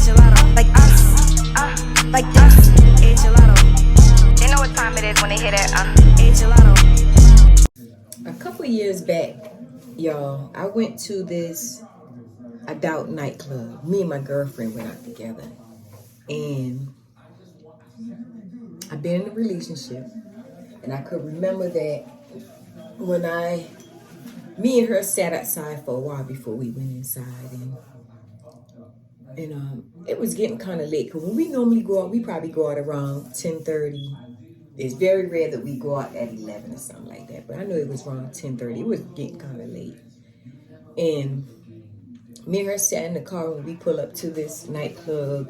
Gelato. Like this. Like this. Gelato. They know what time it is when they hear that. Gelato. A couple years back, y'all, I went to this adult nightclub. Me and my girlfriend went out together. And I've been in a relationship. And I could remember that when me and her sat outside for a while before we went inside. And it was getting kind of late. Because when we normally go out, we probably go out around 10:30. It's very rare that we go out at 11 or something like that. But I know it was around 10:30. It was getting kind of late. And me and her sat in the car when we pull up to this nightclub.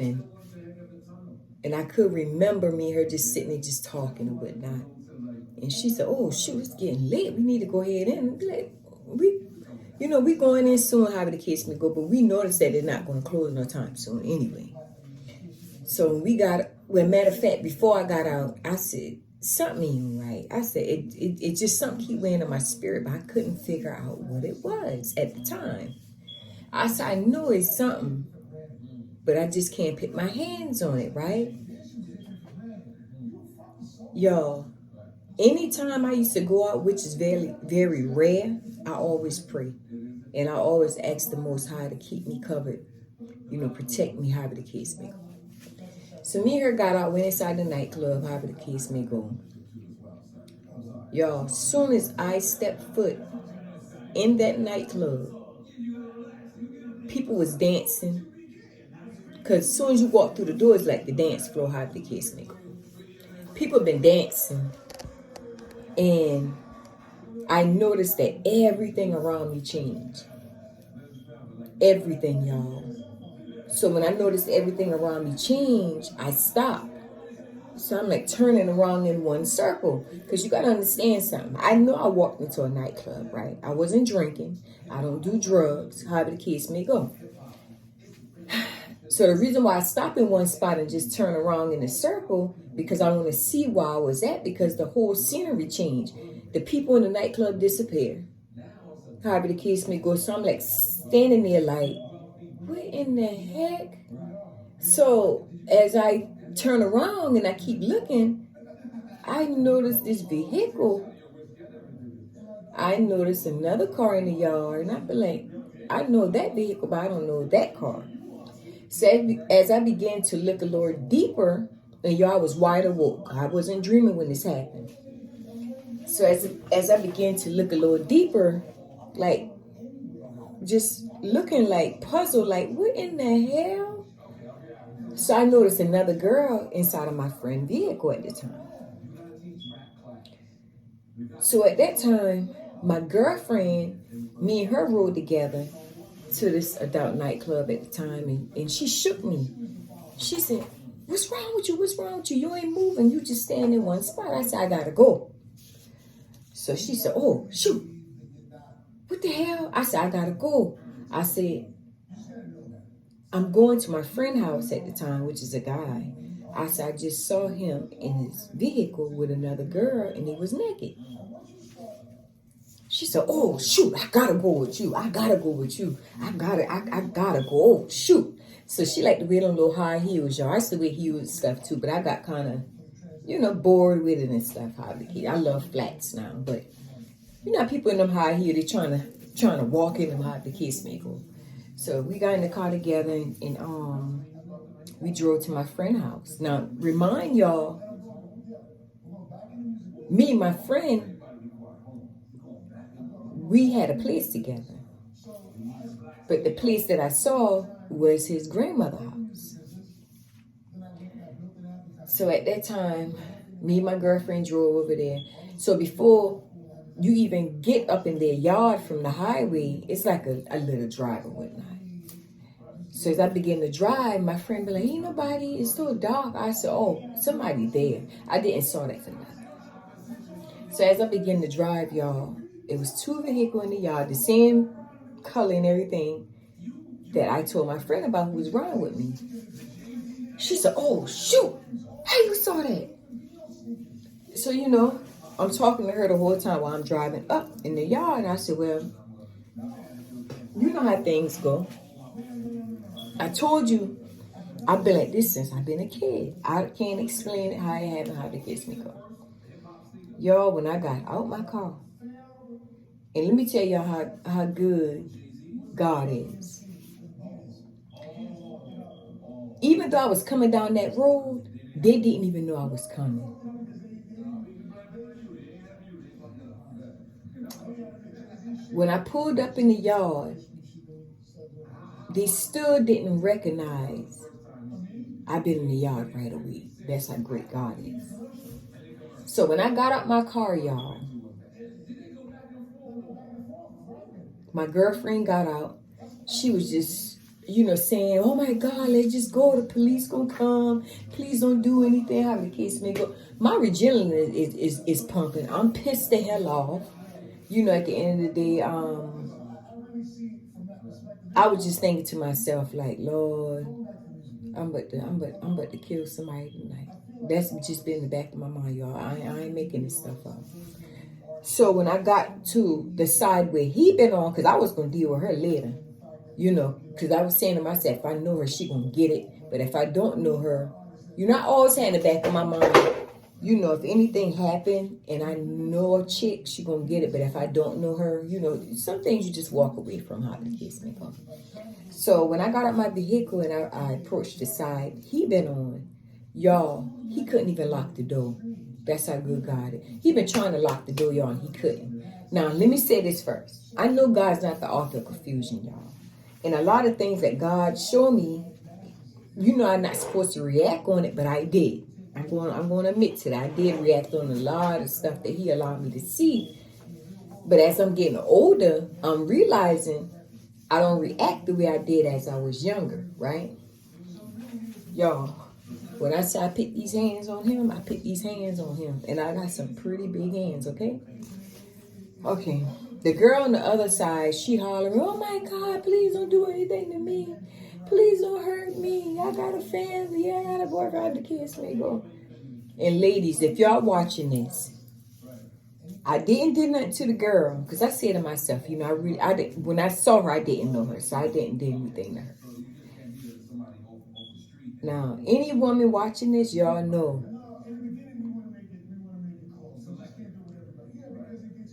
And I could remember me and her just sitting there just talking and whatnot. And she said, oh, shoot, it's getting late. We need to go ahead in. Like, we going in soon, however the case may go. But we noticed that they're not going to close no time soon anyway. So matter of fact, before I got out, I said, something ain't right. I said, it just something keep weighing on my spirit, but I couldn't figure out what it was at the time. I said, I know it's something, but I just can't put my hands on it, right? Y'all, anytime I used to go out, which is very, very rare, I always pray. And I always ask the Most High to keep me covered, protect me, however the case may go. So me and her got out, went inside the nightclub, however the case may go. Y'all, as soon as I stepped foot in that nightclub, people was dancing. Because as soon as you walk through the door, it's like the dance floor, however the case may go. People been dancing. And I noticed that everything around me changed. Everything, y'all. So when I noticed everything around me change, I stopped. So I'm like turning around in one circle. Because you got to understand something. I know I walked into a nightclub, right? I wasn't drinking. I don't do drugs, however the case may go. So the reason why I stopped in one spot and just turn around in a circle, because I want to see where I was at, because the whole scenery changed. The people in the nightclub disappeared. However the case may go. So I'm like standing there like, what in the heck? So as I turn around and I keep looking, I noticed this vehicle. I noticed another car in the yard. And I feel like, I know that vehicle, but I don't know that car. So as I began to look a little deeper, and y'all was wide awoke. I wasn't dreaming when this happened. So as I began to look a little deeper, like just looking like puzzled, like what in the hell? So I noticed another girl inside of my friend's vehicle at the time. So at that time, my girlfriend, me and her rode together to this adult nightclub at the time, and she shook me. She said, what's wrong with you? What's wrong with you? You ain't moving. You just stand in one spot. I said, I gotta go. So she said, oh, shoot. What the hell? I said, I gotta go. I said, I'm going to my friend's house at the time, which is a guy. I said, I just saw him in his vehicle with another girl, and he was naked. She said, oh, shoot, I gotta go with you. I gotta go with you. I gotta go. Oh, shoot. So she liked to wear them little high heels, y'all. I used to wear heels and stuff, too, but I got kind of, bored with it and stuff. I love flats now, but, people in them high heels, they trying to walk in them, how the case may go. So we got in the car together, and we drove to my friend's house. Now, remind y'all, me and my friend, we had a place together. But the place that I saw was his grandmother's house. So at that time, me and my girlfriend drove over there. So before you even get up in their yard from the highway, it's like a little drive or whatnot. So as I begin to drive, my friend be like, ain't nobody, it's so dark. I said, oh, somebody there. I didn't saw that for nothing. So as I begin to drive, y'all, it was two vehicles in the yard, the same color and everything that I told my friend about who was riding with me. She said, oh, shoot, how you saw that? So, I'm talking to her the whole time while I'm driving up in the yard. And I said, well, you know how things go. I told you, I've been like this since I've been a kid. I can't explain it how it happened, how the kids me go. Y'all, when I got out my car, and let me tell y'all how good God is. Even though I was coming down that road, they didn't even know I was coming. When I pulled up in the yard, they still didn't recognize I've been in the yard right away. That's how great God is. So when I got out my car, y'all, my girlfriend got out. She was just, saying, oh my God, let's just go. The police gonna come. Please don't do anything. How the case may go. My adrenaline is pumping. I'm pissed the hell off. At the end of the day, I was just thinking to myself, like, Lord, I'm about to kill somebody tonight. That's just been in the back of my mind, y'all. I ain't making this stuff up. So when I got to the side where he been on, because I was going to deal with her later, because I was saying to myself, if I know her, she going to get it. But if I don't know her, I always had in the back of my mind, if anything happened and I know a chick, she going to get it. But if I don't know her, some things you just walk away from, how the kids make up. So when I got out my vehicle and I approached the side he been on, y'all, he couldn't even lock the door. That's how good God is. He been trying to lock the door, y'all, and he couldn't. Now, let me say this first. I know God's not the author of confusion, y'all. And a lot of things that God showed me, I'm not supposed to react on it, but I did. I'm going to admit to that. I did react on a lot of stuff that he allowed me to see. But as I'm getting older, I'm realizing I don't react the way I did as I was younger, right? Y'all, when I say I put these hands on him, I put these hands on him. And I got some pretty big hands, okay? Okay. The girl on the other side, she hollering, oh my God, please don't do anything to me. Please don't hurt me. I got a family. I got a boyfriend. The kids may go. And ladies, if y'all watching this, I didn't do nothing to the girl because I said to myself, when I saw her, I didn't know her, so I didn't do anything to her. Now, any woman watching this, y'all know.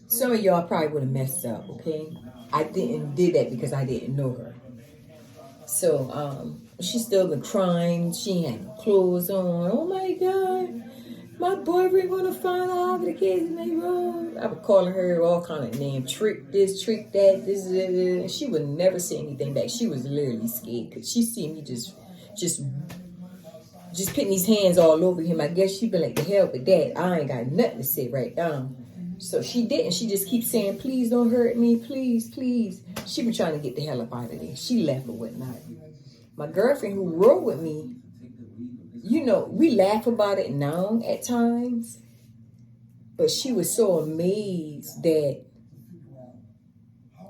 Some of y'all probably would have messed up, okay? I didn't do that because I didn't know her. So, she still been crying. She had no clothes on. Oh my God. My boyfriend gonna find out the kids made wrong. I was calling her all kind of names. Trick this, trick that, this. And she would never say anything back. She was literally scared because she seen me just putting these hands all over him. I guess she been like, the hell with that. I ain't got nothing to say right now. So she didn't. She just keeps saying, please don't hurt me. Please, please. She been trying to get the hell up out of there. She left or whatnot. My girlfriend who rode with me, we laugh about it now at times. But she was so amazed that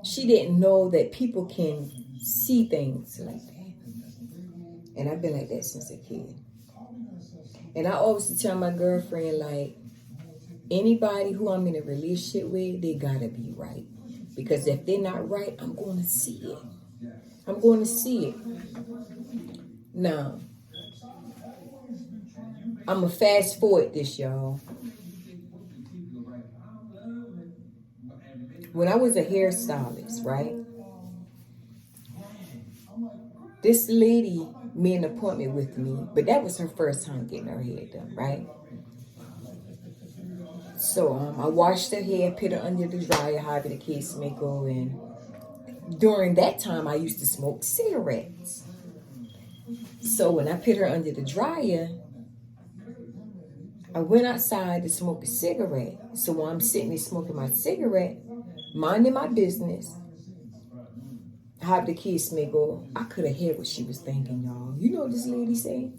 she didn't know that people can see things like that. And I've been like that since a kid. And I always tell my girlfriend, like, anybody who I'm in a relationship with, they gotta be right. Because if they're not right, I'm going to see it. I'm going to see it. Now, I'm going to fast forward this, y'all. When I was a hairstylist, right? This lady made an appointment with me, but that was her first time getting her hair done, right? So I washed her hair, put her under the dryer, however the case may go. And during that time, I used to smoke cigarettes. So when I put her under the dryer, I went outside to smoke a cigarette. So while I'm sitting there smoking my cigarette, minding my business, how the case may go, I could have heard what she was thinking, y'all. You know what this lady said?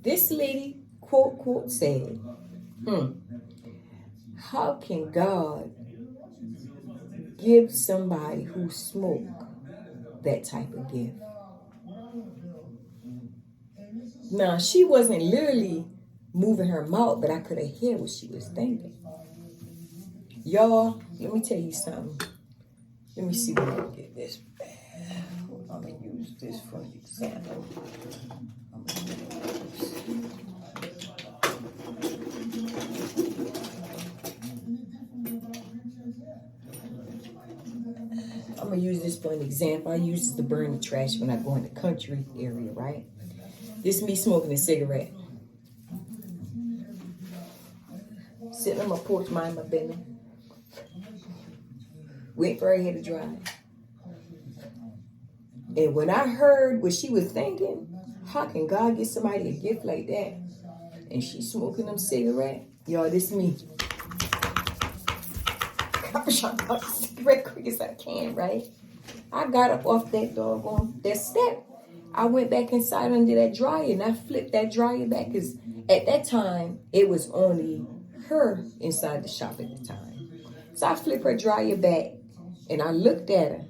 This lady, quote, quote, said, how can God give somebody who smoked that type of gift? Now, she wasn't literally moving her mouth, but I could have heard what she was thinking. Y'all, let me tell you something. Let me see if I can get this back. I'm going to use this for an example. I'm going to use this for an example. I use this to burn the trash when I go in the country area, right? This is me smoking a cigarette. Sitting on my porch, mind my business. Went for her hair to dry. And when I heard what she was thinking, how can God get somebody a gift like that? And she's smoking them cigarette. Y'all, this me. I'm trying to out the cigarette quick as I can, right? I got up off that doggone, that step. I went back inside under that dryer and I flipped that dryer back because at that time, it was only her inside the shop at the time. So I flipped her dryer back and I looked at her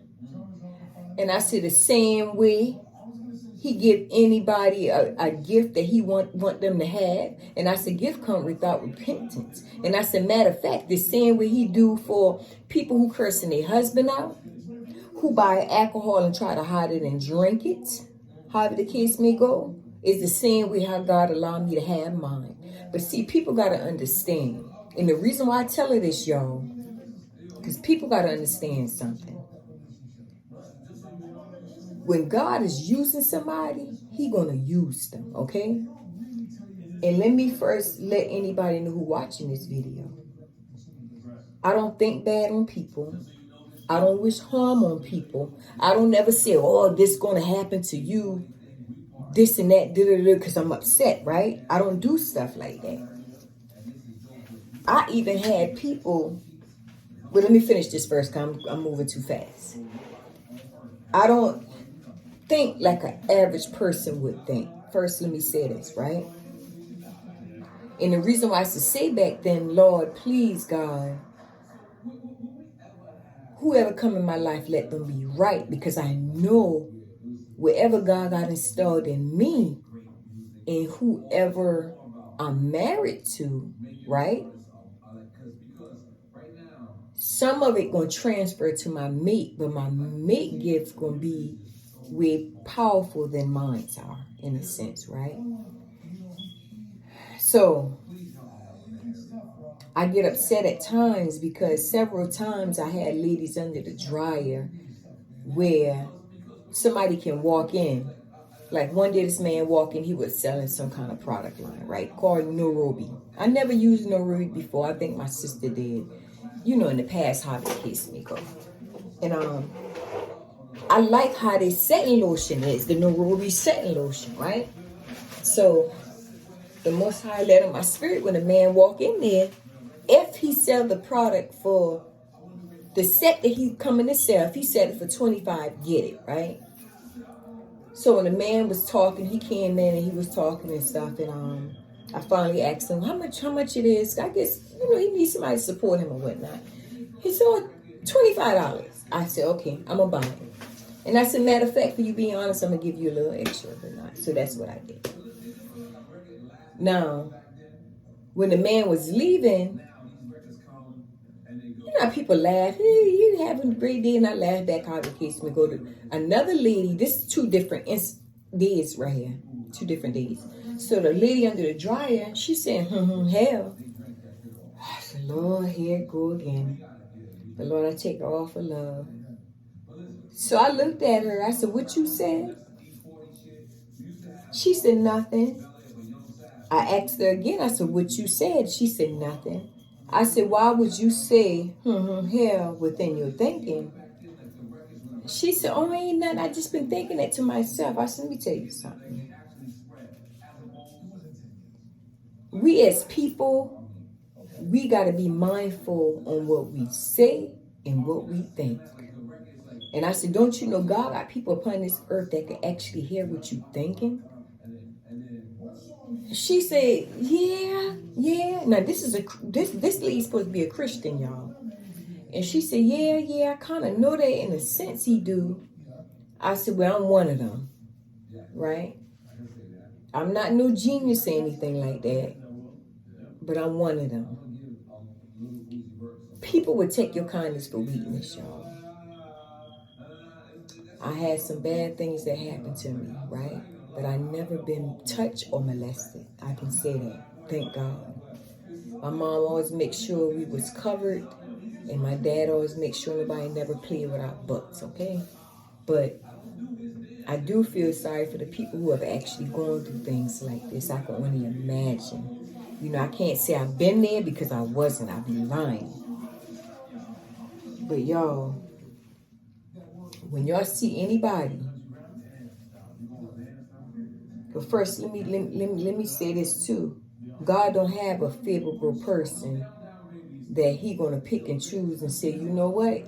and I said the same way he give anybody a gift that he want them to have. And I said, gift come without repentance. And I said, matter of fact, the same way he do for people who cursing their husband out, who buy alcohol and try to hide it and drink it, however the case may go, is the same way how God allowed me to have mine. But see, people got to understand. And the reason why I tell her this, y'all, because people got to understand something. When God is using somebody, he going to use them, okay? And let me first let anybody know who watching this video. I don't think bad on people. I don't wish harm on people. I don't never say, oh, this going to happen to you, this and that, because I'm upset, right? I don't do stuff like that. I even had people, well, let me finish this first because I'm moving too fast. I don't think like an average person would think. First, let me say this, right? And the reason why I used to say back then, Lord, please, God, whoever come in my life, let them be right. Because I know wherever God got installed in me and whoever I'm married to, right? Some of it going to transfer to my mate, but my mate gift going to be way powerful than mine are, in a sense, right? So I get upset at times because several times I had ladies under the dryer where somebody can walk in. Like one day this man walked in, he was selling some kind of product line, right? Called Nairobi. I never used Nairobi before. I think my sister did. You know, in the past, how the case may go. And I like how their setting lotion is, the Nairobi setting lotion, right? So the Most High led in my spirit when a man walk in there, if he sell the product for the set that he coming to sell, if he sell it for $25, get it, right? So when the man was talking, he came in and he was talking and stuff, and I finally asked him how much it is. I guess, he needs somebody to support him or whatnot. He said, $25. I said, okay, I'm gonna buy it. And I said, matter of fact, for you being honest, I'm gonna give you a little extra or not. So that's what I did. Now, when the man was leaving, people laugh. Hey, you having a great day, and I laugh back how the case may go to another lady. This is 2 different days right here. 2 different days. So the lady under the dryer, she said, hell. I said, Lord, here it go again. But Lord, I take her all for love. So I looked at her. I said, what you said? She said, nothing. I asked her again. I said, what you said? She said, nothing. I said, why would you say, hell, within your thinking? She said, oh, ain't nothing. I just been thinking it to myself. I said, let me tell you something. We as people, we got to be mindful on what we say and what we think. And I said, don't you know God got people upon this earth that can actually hear what you're thinking? She said, yeah. Now, this lady's supposed to be a Christian, y'all. And she said, yeah, I kind of know that in a sense he do. I said, well, I'm one of them, right? I'm not no genius or anything like that, but I'm one of them. People would take your kindness for weakness, y'all. I had some bad things that happened to me, right? But I never been touched or molested. I can say that. Thank God. My mom always make sure we was covered, and my dad always make sure nobody never played with our butts, okay? But I do feel sorry for the people who have actually gone through things like this. I can only imagine. You know, I can't say I've been there because I wasn't. I'd be lying. But y'all, when y'all see anybody, but first let me say this too. God don't have a favorable person that he gonna pick and choose and say, you know what?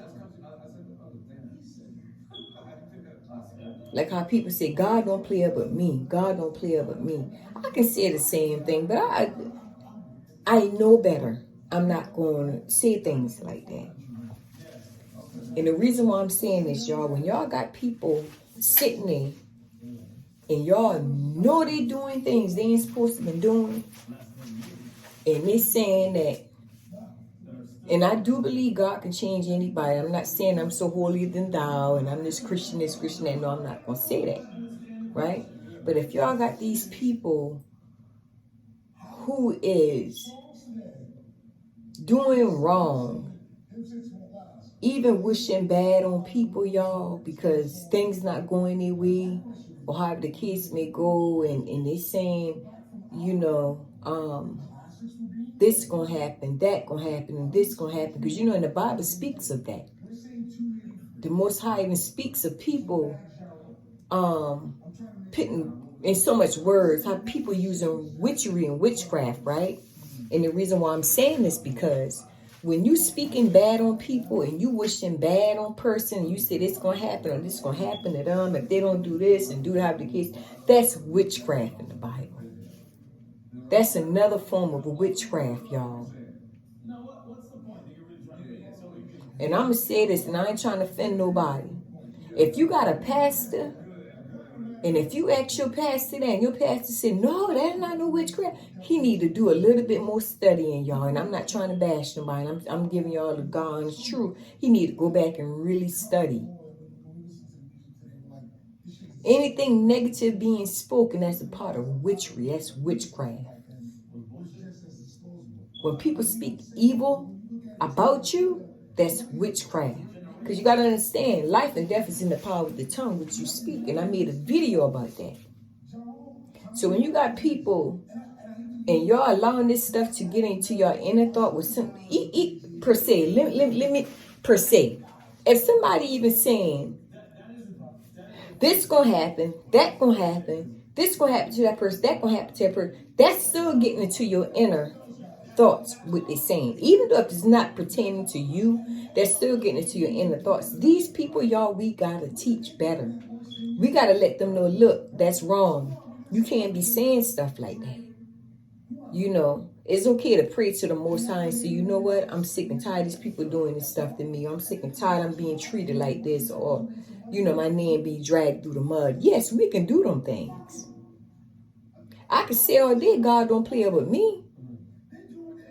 Like how people say, God don't play up with me. God don't play up with me. I can say the same thing, but I know better. I'm not going to say things like that. And the reason why I'm saying this, y'all, when y'all got people sitting there and y'all know they doing things they ain't supposed to be doing, and they saying that, and I do believe God can change anybody. I'm not saying I'm so holier than thou and I'm this, Christian that. No, I'm not going to say that. Right? But if y'all got these people who is doing wrong, even wishing bad on people, y'all, because things not going their way, or however the case may go, and they saying, you know, this gonna happen, that gonna happen, and this gonna happen, because you know, in the Bible speaks of that. The Most High even speaks of people putting in so much words, how people using witchery and witchcraft, right? And the reason why I'm saying this, because when you speaking bad on people and you wishing bad on person, and you say this gonna happen or this gonna happen to them if they don't do this and do that, the case, that's witchcraft in the Bible. That's another form of witchcraft, y'all. And I'm gonna say this, and I ain't trying to offend nobody. If you got a pastor, and if you ask your pastor that, and your pastor said, no, that's not no witchcraft, he need to do a little bit more studying, y'all. And I'm not trying to bash nobody. I'm giving y'all the God's truth. He need to go back and really study. Anything negative being spoken, that's a part of witchery. That's witchcraft. When people speak evil about you, that's witchcraft. Because you got to understand, life and death is in the power of the tongue which you speak. And I made a video about that. So when you got people and y'all allowing this stuff to get into your inner thought with some, per se, let me, per se. If somebody even saying, this going to happen, that going to happen, this going to happen to that person, that going to happen to that person, that's still getting into your inner thoughts, what they're saying. Even though if it's not pertaining to you, they're still getting into your inner thoughts. These people, y'all, we gotta teach better. We gotta let them know, look, that's wrong. You can't be saying stuff like that. You know, it's okay to pray to the Most High and say, you know what, I'm sick and tired of these people doing this stuff to me. I'm sick and tired I'm being treated like this, or, you know, my name being dragged through the mud. Yes, we can do them things. I can say all day, God don't play with me.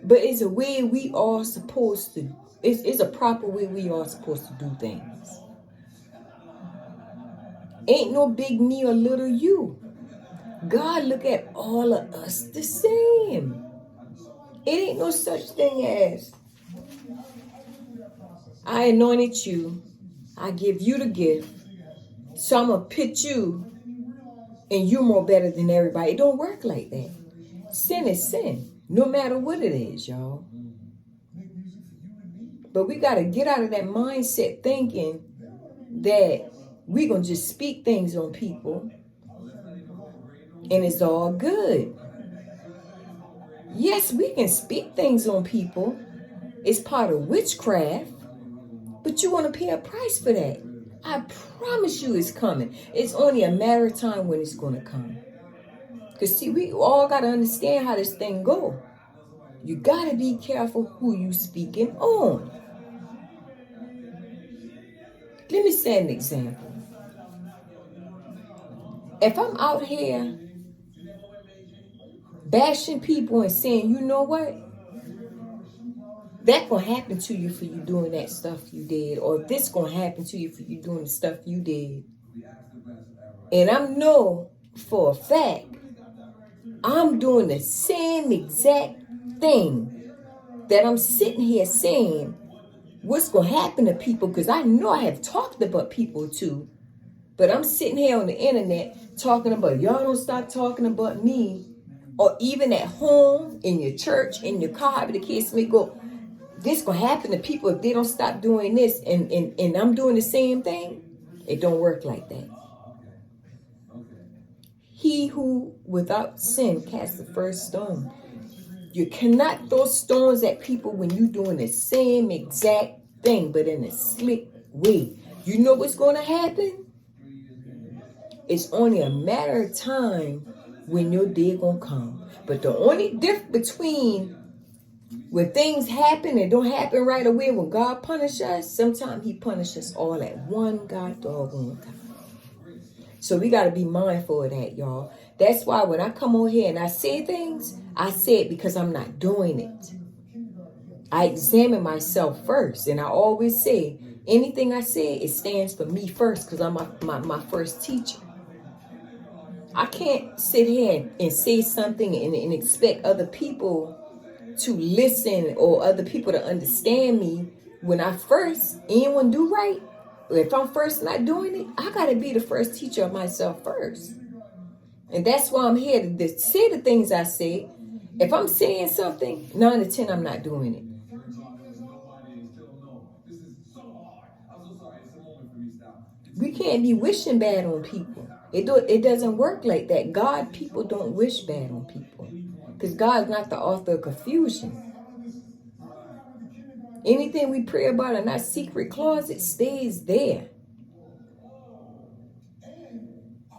But it's a way we are supposed to, it's a proper way we are supposed to do things. Ain't no big me or little you. God look at all of us the same. It ain't no such thing as, I anointed you, I give you the gift, so I'm going to pit you, and you're more better than everybody. It don't work like that. Sin is sin. No matter what it is, y'all. But we got to get out of that mindset thinking that we're going to just speak things on people and it's all good. Yes, we can speak things on people. It's part of witchcraft. But you want to pay a price for that. I promise you it's coming. It's only a matter of time when it's going to come. Because see, we all got to understand how this thing go. You got to be careful who you speaking on. Let me say an example. If I'm out here bashing people and saying, you know what? That going to happen to you for you doing that stuff you did. Or this going to happen to you for you doing the stuff you did. And I know for a fact I'm doing the same exact thing that I'm sitting here saying what's going to happen to people, because I know I have talked about people too. But I'm sitting here on the internet talking about y'all don't stop talking about me, or even at home, in your church, in your car, however the kids may go. This going to happen to people if they don't stop doing this, and I'm doing the same thing. It don't work like that. He who without sin cast the first stone. You cannot throw stones at people when you're doing the same exact thing, but in a slick way. You know what's going to happen? It's only a matter of time when your day going to come. But the only difference between when things happen and don't happen right away, when God punishes us, sometimes he punishes us all at one doggone time. So we got to be mindful of that, y'all. That's why when I come on here and I say things, I say it because I'm not doing it. I examine myself first. And I always say, anything I say, it stands for me first, because I'm my first teacher. I can't sit here and say something and expect other people to listen or other people to understand me when I first ain't want to do right. If I'm first not doing it, I got to be the first teacher of myself first. And that's why I'm here to say the things I say. If I'm saying something, 9 to 10, I'm not doing it. We can't be wishing bad on people. It doesn't work like that. God, people don't wish bad on people, because God's not the author of confusion. Anything we pray about in our secret closet stays there.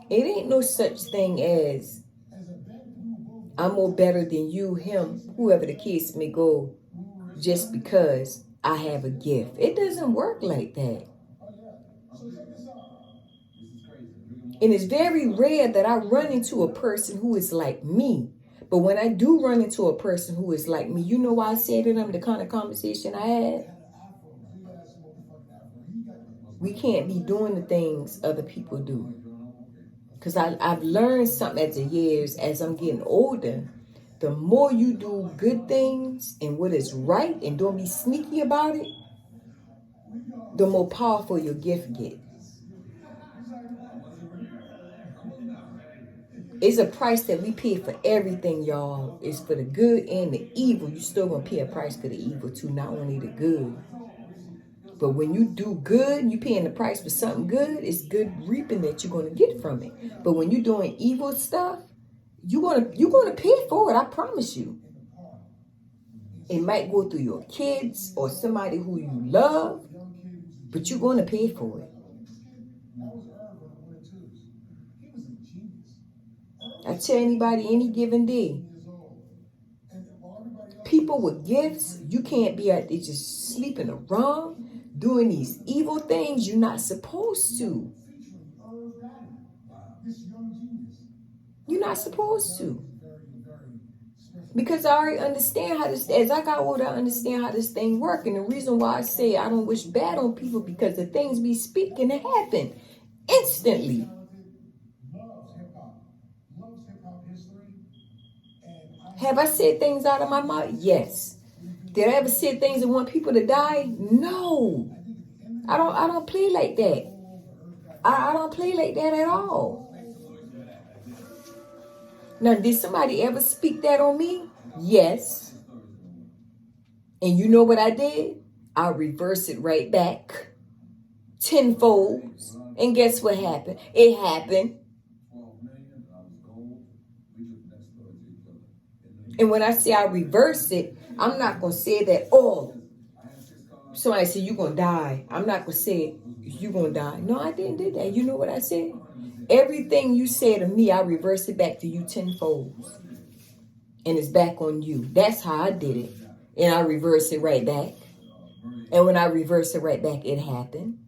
It ain't no such thing as I'm more better than you, him, whoever the case may go, just because I have a gift. It doesn't work like that. And it's very rare that I run into a person who is like me. But when I do run into a person who is like me, you know why I say to them the kind of conversation I had? We can't be doing the things other people do. Because I've learned something as the years, as I'm getting older. The more you do good things and what is right and don't be sneaky about it, the more powerful your gift gets. It's a price that we pay for everything, y'all. It's for the good and the evil. You still gonna pay a price for the evil too, not only the good. But when you do good, you paying the price for something good, it's good reaping that you're gonna get from it. But when you're doing evil stuff, you're gonna pay for it, I promise you. It might go through your kids or somebody who you love, but you're gonna pay for it. I tell anybody any given day, people with gifts, you can't be out there just sleeping around, doing these evil things you're not supposed to. You're not supposed to. Because I already understand how this, as I got older, I understand how this thing works. And the reason why I say I don't wish bad on people, because the things we speak can happen instantly. Have I said things out of my mouth? Yes. Did I ever say things that want people to die? No. I don't play like that. I don't play like that at all. Now, did somebody ever speak that on me? Yes. And you know what I did? I reversed it right back tenfold. And guess what happened? It happened. And when I say I reverse it, I'm not going to say that, oh, somebody said you're going to die. I'm not going to say you're going to die. No, I didn't do that. You know what I said? Everything you say to me, I reverse it back to you tenfold. And it's back on you. That's how I did it. And I reverse it right back. And when I reverse it right back, it happened.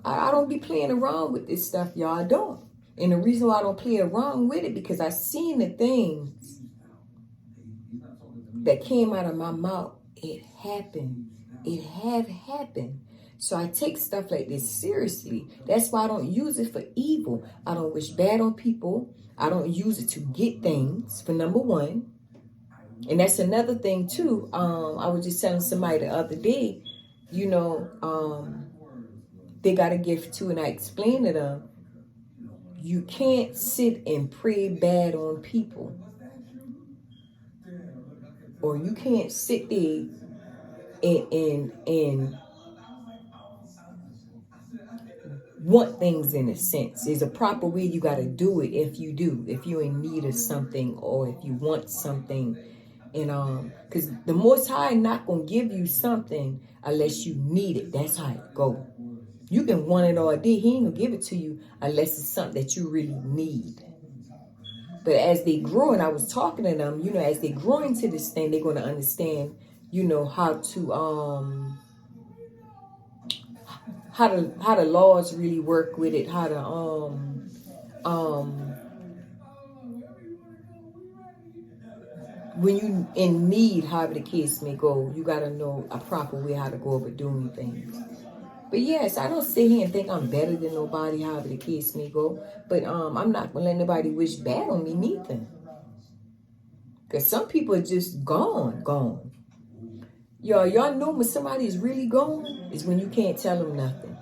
I don't be playing around with this stuff, y'all. I don't. And the reason why I don't play around with it, because I seen the things that came out of my mouth. It happened. It have happened. So I take stuff like this seriously. That's why I don't use it for evil. I don't wish bad on people. I don't use it to get things, for number one. And that's another thing too. I was just telling somebody the other day, they got a gift too, and I explained to them, you can't sit and pray bad on people. Or you can't sit there and want things in a sense. There's a proper way you got to do it if you're in need of something or if you want something. And because the Most High not going to give you something unless you need it. That's how it go. You can want it all day. He ain't going to give it to you unless it's something that you really need. But as they grow, and I was talking to them, as they grow into this thing, they're going to understand, how the laws really work with it, how to when you in need, however the case may go, you got to know a proper way how to go about doing things. But yes, I don't sit here and think I'm better than nobody, however the case may go. But I'm not going to let nobody wish bad on me neither. Because some people are just gone. Y'all know when somebody is really gone is when you can't tell them nothing.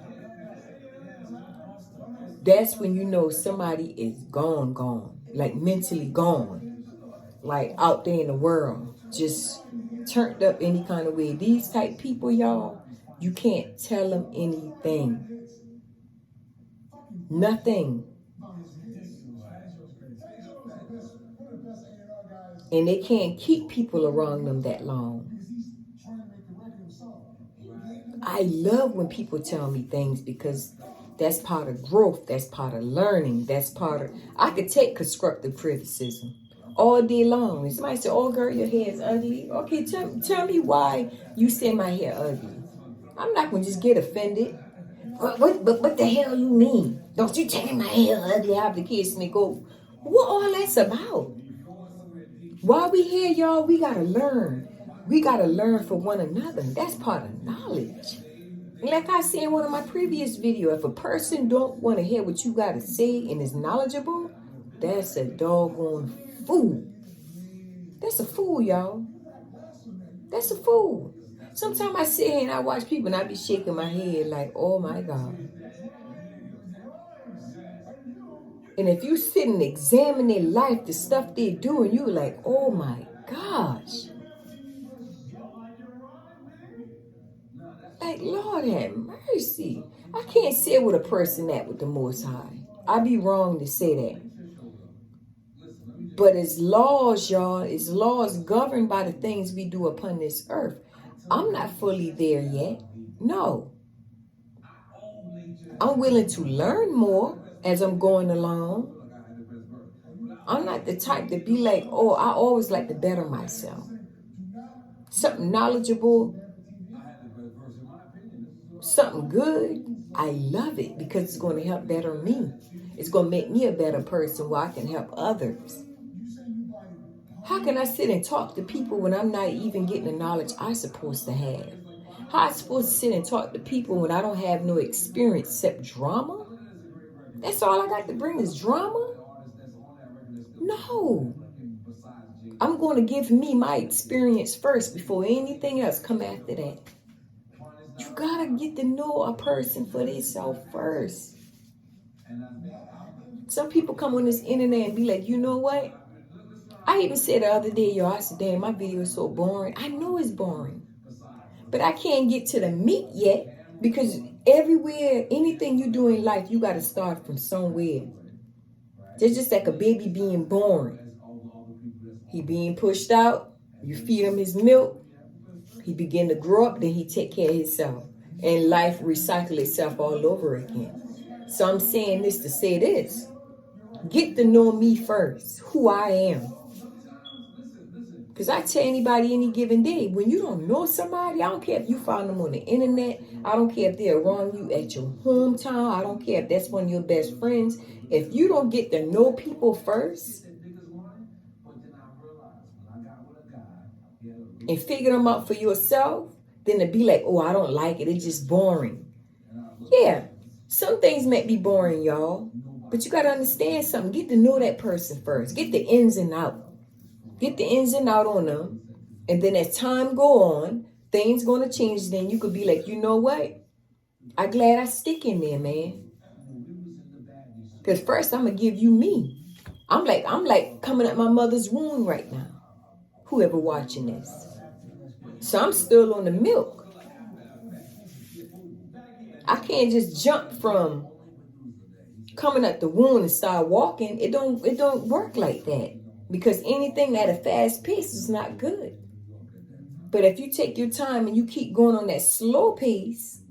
That's when you know somebody is gone. Like mentally gone. Like out there in the world. Just turned up any kind of way. These type people, y'all, you can't tell them anything. Nothing. And they can't keep people around them that long. I love when people tell me things because that's part of growth. That's part of learning. That's part of... I could take constructive criticism all day long. And somebody say, oh, girl, your hair is ugly. Okay, tell me why you say my hair ugly. I'm not going to just get offended. What the hell you mean? Don't you tell me my hair ugly? How the kids may go. What all that's about? While we here, y'all, we got to learn. We got to learn for one another. That's part of knowledge. And like I said in one of my previous videos, if a person don't want to hear what you got to say and is knowledgeable, that's a doggone fool. That's a fool, y'all. That's a fool. Sometimes I sit here and I watch people and I be shaking my head like, oh my God. And if you sit and examine their life, the stuff they do, and you're like, oh my gosh. Like, Lord have mercy. I can't say with a person that with the Most High. I'd be wrong to say that. But it's laws, y'all. It's laws governed by the things we do upon this earth. I'm not fully there yet. No. I'm willing to learn more as I'm going along. I'm not the type to be like, oh, I always like to better myself. Something knowledgeable, something good, I love it because it's going to help better me. It's going to make me a better person where I can help others. How can I sit and talk to people when I'm not even getting the knowledge I'm supposed to have? How am I supposed to sit and talk to people when I don't have no experience except drama? That's all I got to bring is drama? No. I'm going to give me my experience first before anything else come after that. You got to get to know a person for themselves first. Some people come on this internet and be like, you know what? I even said the other day, y'all, I said, damn, my video is so boring. I know it's boring. But I can't get to the meat yet because everywhere, anything you do in life, you got to start from somewhere. It's just like a baby being born. He being pushed out. You feed him his milk. He begin to grow up. Then he take care of himself. And life recycle itself all over again. So I'm saying this to say this. Get to know me first. Who I am. Because I tell anybody any given day, when you don't know somebody, I don't care if you found them on the internet. I don't care if they're around you at your hometown. I don't care if that's one of your best friends. If you don't get to know people first and figure them out for yourself, then to be like, oh, I don't like it. It's just boring. Yeah, some things might be boring, y'all. But you got to understand something. Get to know that person first. Get the ins and out. Get the ins and out on them. And then as time go on, things going to change. Then you could be like, you know what? I'm glad I stick in there, man. Because first I'm going to give you me. I'm like coming at my mother's wound right now. Whoever watching this. So I'm still on the milk. I can't just jump from coming at the wound and start walking. It don't work like that. Because anything at a fast pace is not good. But if you take your time and you keep going on that slow pace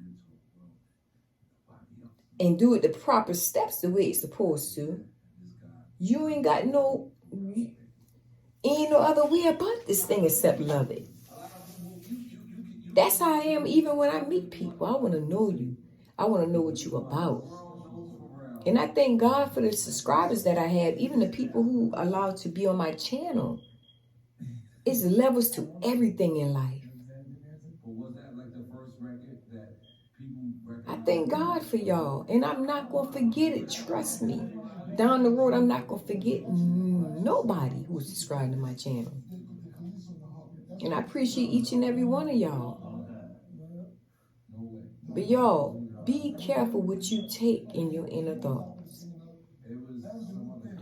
and do it the proper steps the way it's supposed to, you ain't no other way about this thing except love it. That's how I am even when I meet people. I want to know you. I want to know what you're about. And I thank God for the subscribers that I have, even the people who allowed to be on my channel. It's levels to everything in life. I thank God for y'all. And I'm not going to forget it. Trust me. Down the road, I'm not going to forget nobody who's subscribed to my channel. And I appreciate each and every one of y'all. But y'all, be careful what you take in your inner thoughts.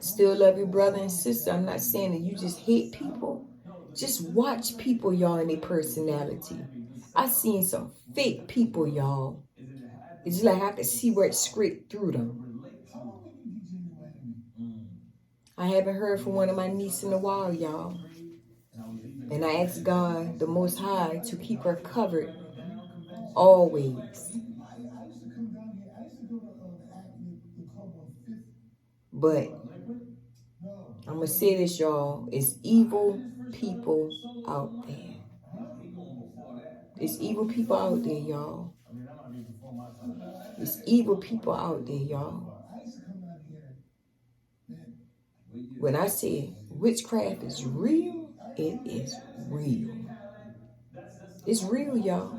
Still love your brother and sister. I'm not saying that you just hate people. Just watch people, y'all, and their personality. I seen some fake people, y'all. It's like I could see where it scraped through them. I haven't heard from one of my nieces in a while, y'all. And I asked God, the Most High, to keep her covered always. But I'm going to say this, y'all. It's evil people out there. It's evil people out there, y'all. It's evil people out there, y'all. When I say witchcraft is real, it is real. It's real, y'all.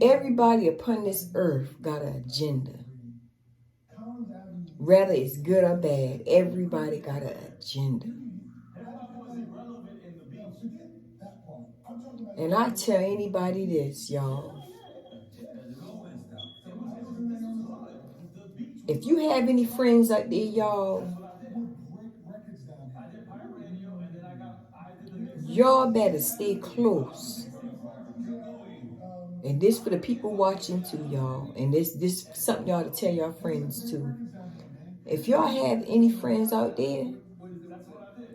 Everybody upon this earth got an agenda. Whether it's good or bad, everybody got an agenda. And I tell anybody this, y'all. If you have any friends out there, y'all better stay close. And this for the people watching too, y'all. And this something y'all to tell your friends too. If y'all have any friends out there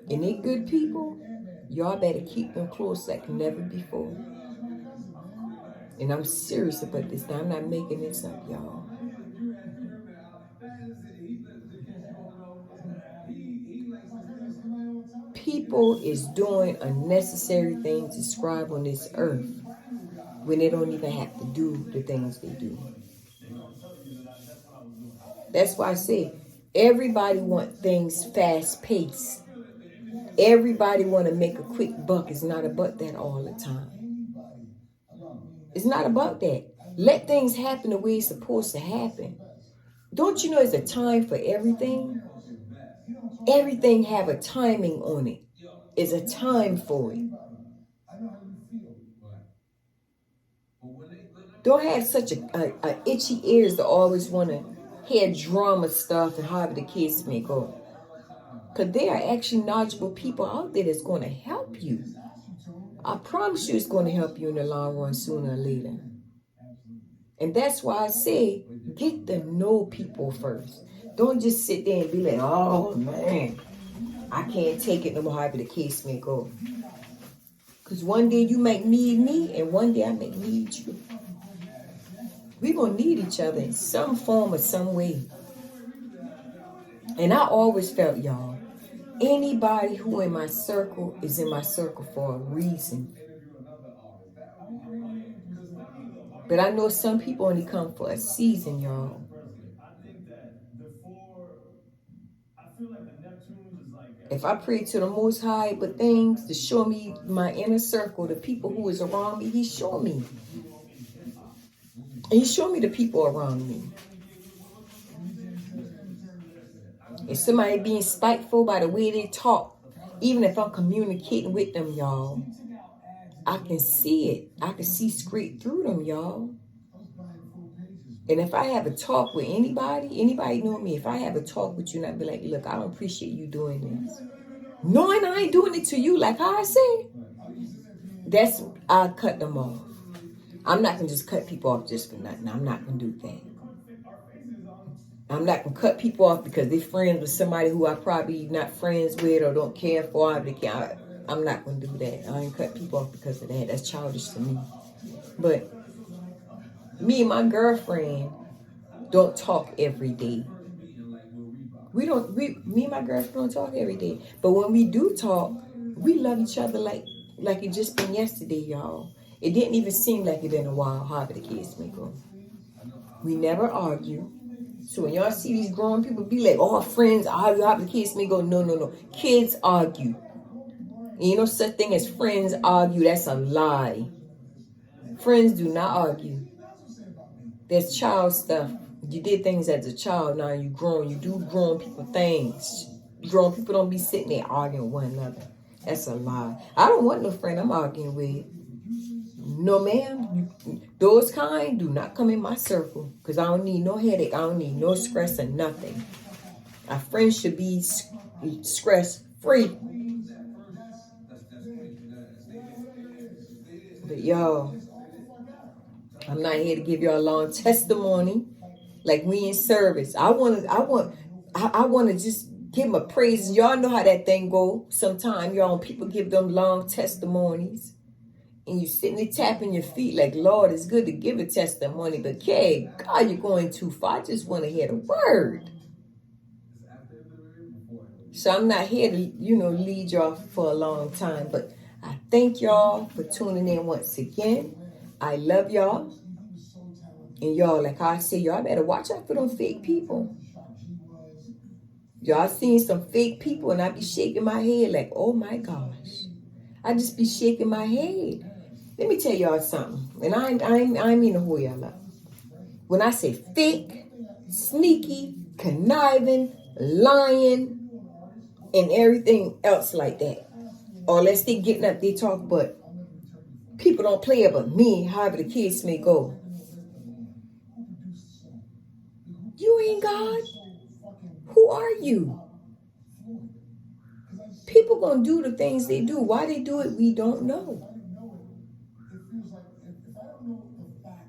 and they good people, y'all better keep them close like never before. And I'm serious about this. Now, I'm not making this up, y'all. People is doing unnecessary things to subscribe on this earth when they don't even have to do the things they do. That's why I say everybody want things fast paced. Everybody want to make a quick buck. It's not about that all the time. It's not about that. Let things happen the way it's supposed to happen. Don't you know there's a time for everything? Everything have a timing on it. It's a time for it. Don't have such a itchy ears to always want to hear drama stuff and however the kids may go. Because there are actually knowledgeable people out there that's going to help you. I promise you it's going to help you in the long run sooner or later. And that's why I say, get to know people first. Don't just sit there and be like, oh man, I can't take it no more, however the case may go. Because one day you might need me and one day I may need you. We're going to need each other in some form or some way. And I always felt, y'all, anybody who in my circle is in my circle for a reason. But I know some people only come for a season, y'all. If I pray to the Most High but things to show me my inner circle, the people who is around me, He show me. And he showed me the people around me. If somebody being spiteful by the way they talk, even if I'm communicating with them, y'all, I can see it. I can see straight through them, y'all. And if I have a talk with anybody know me, if I have a talk with you and I be like, look, I don't appreciate you doing this. Knowing I ain't doing it to you like how I say, I cut them off. I'm not going to just cut people off just for nothing. I'm not going to do that. I'm not going to cut people off because they're friends with somebody who I probably not friends with or don't care for. I'm not going to do that. I ain't cut people off because of that. That's childish to me. But me and my girlfriend don't talk every day. Me and my girlfriend don't talk every day. But when we do talk, we love each other like it just been yesterday, y'all. It didn't even seem like it been a while, however the case may go. We never argue. So when y'all see these grown people be like, oh, friends argue, however the case may go. No. Kids argue. And you know such thing as friends argue. That's a lie. Friends do not argue. There's child stuff. You did things as a child. Now you grown. You do grown people things. Grown people don't be sitting there arguing with one another. That's a lie. I don't want no friend I'm arguing with. No, ma'am. Those kind do not come in my circle because I don't need no headache. I don't need no stress or nothing. Our friends should be stress free. But y'all, I'm not here to give y'all a long testimony like we in service. I want to just give them a praise. Y'all know how that thing go. Sometimes y'all people give them long testimonies. And you sitting there tapping your feet like, Lord, it's good to give a testimony. But, okay, God, you're going too far. I just want to hear the word. So I'm not here to, lead y'all for a long time. But I thank y'all for tuning in once again. I love y'all. And y'all, like I say, y'all better watch out for them fake people. Y'all seen some fake people and I be shaking my head like, oh my gosh. I just be shaking my head. Let me tell y'all something. And I mean to hold y'all up. When I say fake, sneaky, conniving, lying, and everything else like that. Or unless they getting up, they talk, but people don't play it but me, however the case may go. You ain't God. Who are you? People gonna do the things they do. Why they do it, we don't know.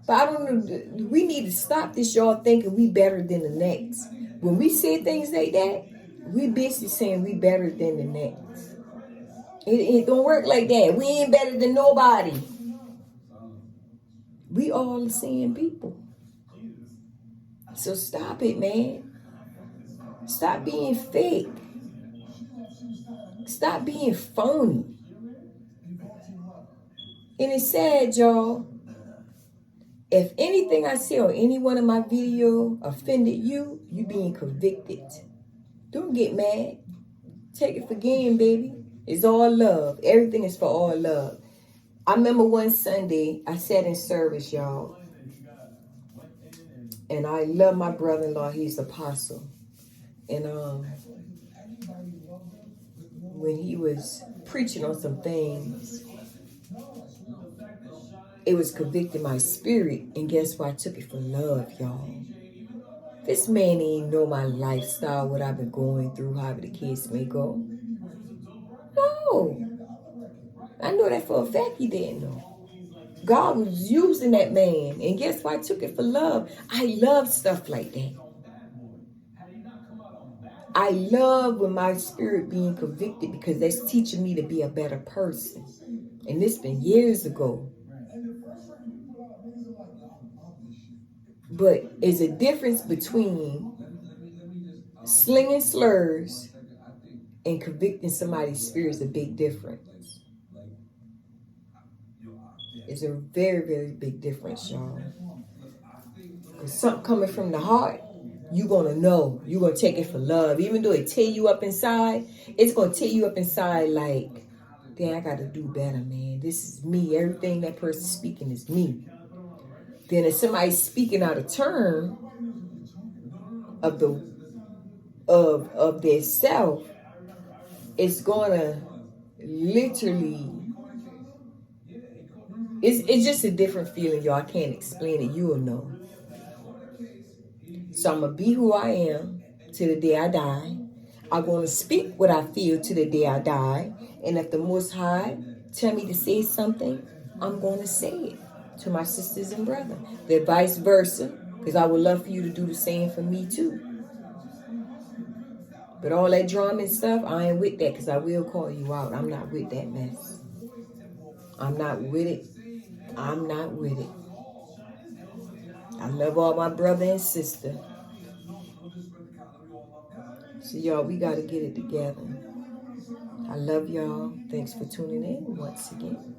But I don't know. We need to stop this, y'all thinking we better than the next. When we say things like that, we basically saying we better than the next. It don't work like that. We ain't better than nobody. We all the same people. So stop it, man. Stop being fake. Stop being phony. And it's sad, y'all. If anything I say on any one of my video offended you, you being convicted. Don't get mad. Take it for game, baby. It's all love. Everything is for all love. I remember one Sunday, I sat in service, y'all. And I love my brother-in-law. He's the apostle. And when he was preaching on some things, it was convicting my spirit. And guess what? I took it for love, y'all. This man ain't know my lifestyle, what I've been going through, however the case may go. No. I know that for a fact he didn't know. God was using that man. And guess what? I took it for love. I love stuff like that. I love when my spirit being convicted because that's teaching me to be a better person. And this been years ago. But there's a difference between slinging slurs and convicting somebody's spirit. Is a big difference. It's a very, very big difference, y'all. Because something coming from the heart, you're going to know. You're going to take it for love. Even though it tear you up inside, it's going to tear you up inside like, damn, I got to do better, man. This is me. Everything that person's speaking is me. then if somebody's speaking out of turn of their self, it's gonna literally, it's just a different feeling, y'all. I can't explain it. You will know. So I'm gonna be who I am to the day I die. I'm gonna speak what I feel to the day I die. And if the Most High tell me to say something, I'm gonna say it to my sisters and brothers. Then vice versa, because I would love for you to do the same for me too. But all that drama and stuff, I ain't with that, because I will call you out. I'm not with that mess. I'm not with it. I'm not with it. I love all my brother and sister. So y'all, we got to get it together. I love y'all. Thanks for tuning in once again.